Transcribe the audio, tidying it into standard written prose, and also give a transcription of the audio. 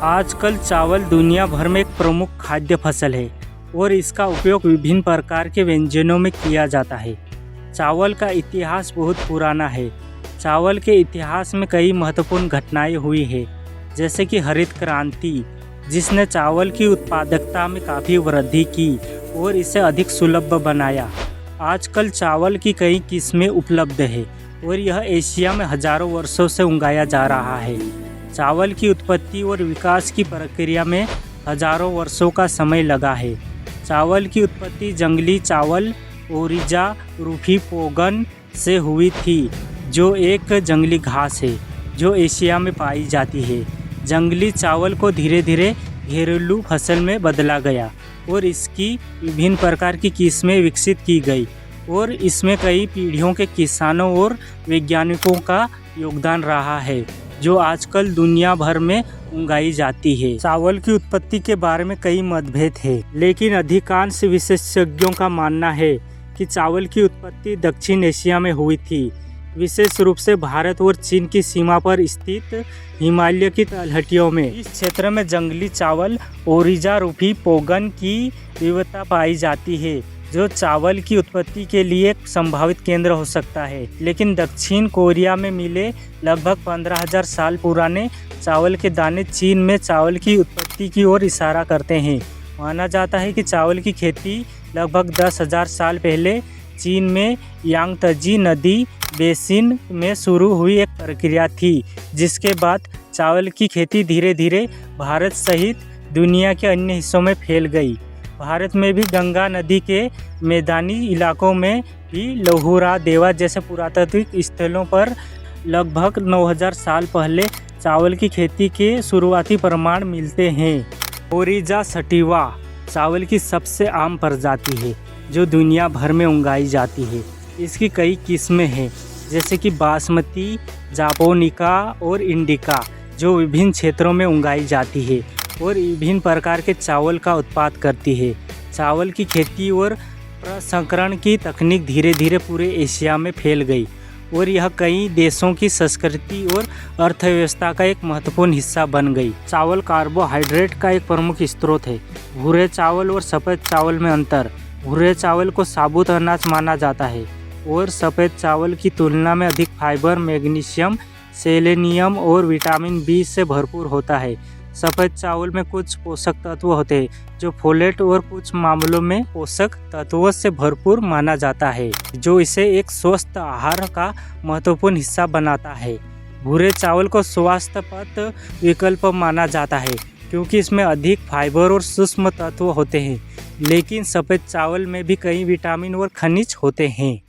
आजकल चावल दुनिया भर में एक प्रमुख खाद्य फसल है और इसका उपयोग विभिन्न प्रकार के व्यंजनों में किया जाता है। चावल का इतिहास बहुत पुराना है। चावल के इतिहास में कई महत्वपूर्ण घटनाएं हुई है, जैसे कि हरित क्रांति, जिसने चावल की उत्पादकता में काफ़ी वृद्धि की और इसे अधिक सुलभ बनाया। आजकल चावल की कई किस्में उपलब्ध है और यह एशिया में हजारों वर्षों से उगाया जा रहा है। चावल की उत्पत्ति और विकास की प्रक्रिया में हजारों वर्षों का समय लगा है। चावल की उत्पत्ति जंगली चावल ओरिजा रूफी पोगन से हुई थी, जो एक जंगली घास है जो एशिया में पाई जाती है। जंगली चावल को धीरे धीरे घरेलू फसल में बदला गया और इसकी विभिन्न प्रकार की किस्में विकसित की गई और इसमें कई पीढ़ियों के किसानों और वैज्ञानिकों का योगदान रहा है, जो आजकल दुनिया भर में उगाई जाती है। चावल की उत्पत्ति के बारे में कई मतभेद है, लेकिन अधिकांश विशेषज्ञों का मानना है कि चावल की उत्पत्ति दक्षिण एशिया में हुई थी, विशेष रूप से भारत और चीन की सीमा पर स्थित हिमालय की तलहटियों में। इस क्षेत्र में जंगली चावल ओरिजा रूफी पोगन की विविधता पाई जाती है, जो चावल की उत्पत्ति के लिए एक संभावित केंद्र हो सकता है। लेकिन दक्षिण कोरिया में मिले लगभग 15,000 साल पुराने चावल के दाने चीन में चावल की उत्पत्ति की ओर इशारा करते हैं। माना जाता है कि चावल की खेती लगभग 10,000 साल पहले चीन में यांगत्जी नदी बेसिन में शुरू हुई एक प्रक्रिया थी, जिसके बाद चावल की खेती धीरे धीरे भारत सहित दुनिया के अन्य हिस्सों में फैल गई। भारत में भी गंगा नदी के मैदानी इलाकों में भी लहुरा देवा जैसे पुरातात्विक स्थलों पर लगभग 9,000 साल पहले चावल की खेती के शुरुआती प्रमाण मिलते हैं। ओरिजा सटिवा चावल की सबसे आम प्रजाति है जो दुनिया भर में उगाई जाती है। इसकी कई किस्में हैं, जैसे कि बासमती, जापोनिका और इंडिका, जो विभिन्न क्षेत्रों में उगाई जाती है और विभिन्न प्रकार के चावल का उत्पाद करती है। चावल की खेती और प्रसंस्करण की तकनीक धीरे धीरे पूरे एशिया में फैल गई और यह कई देशों की संस्कृति और अर्थव्यवस्था का एक महत्वपूर्ण हिस्सा बन गई। चावल कार्बोहाइड्रेट का एक प्रमुख स्रोत है। भूरे चावल और सफ़ेद चावल में अंतर। भूरे चावल को साबुत अनाज माना जाता है और सफ़ेद चावल की तुलना में अधिक फाइबर, मैग्नीशियम, सेलेनियम और विटामिन बी से भरपूर होता है। सफ़ेद चावल में कुछ पोषक तत्व होते हैं जो फोलेट और कुछ मामलों में पोषक तत्वों से भरपूर माना जाता है, जो इसे एक स्वस्थ आहार का महत्वपूर्ण हिस्सा बनाता है। भूरे चावल को स्वास्थ्यप्रद विकल्प माना जाता है क्योंकि इसमें अधिक फाइबर और सूक्ष्म तत्व होते हैं, लेकिन सफ़ेद चावल में भी कई विटामिन और खनिज होते हैं।